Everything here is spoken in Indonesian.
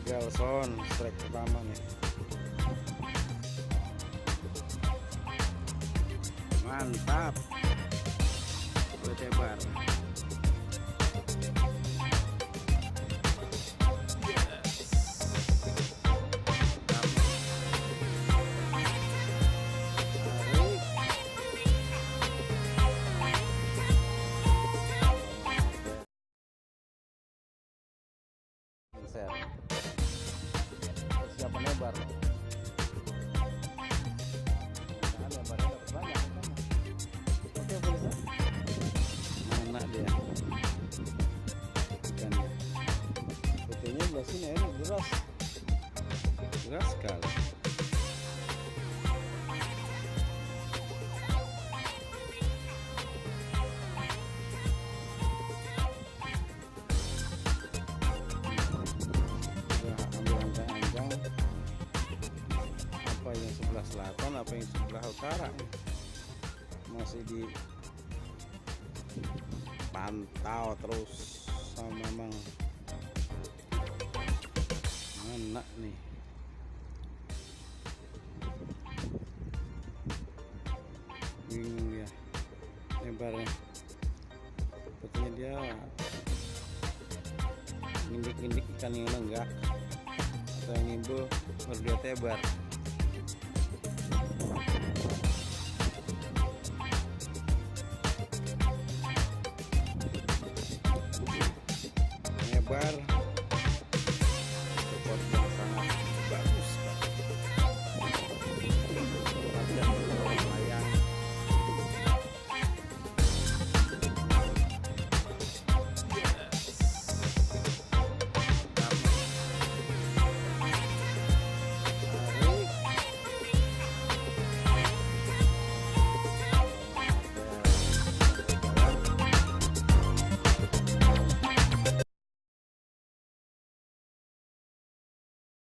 gagal sound strike pertama nih. Mantap, udah tebar. Persiapan lebar. Nah, lebarnya dapat banyak kan? Oke, bisa. Mana dia? Ikannya. Fotonya belah sini ini deras. Deras sekali. Apa yang sebelah selatan, apa yang sebelah utara, masih dipantau terus sama Mang. Mana nih? Bingung ya lebarnya. Sepertinya dia ngindik-ngindik ikan yang lenggak atau yang nimbul baru dia tebar. Lebar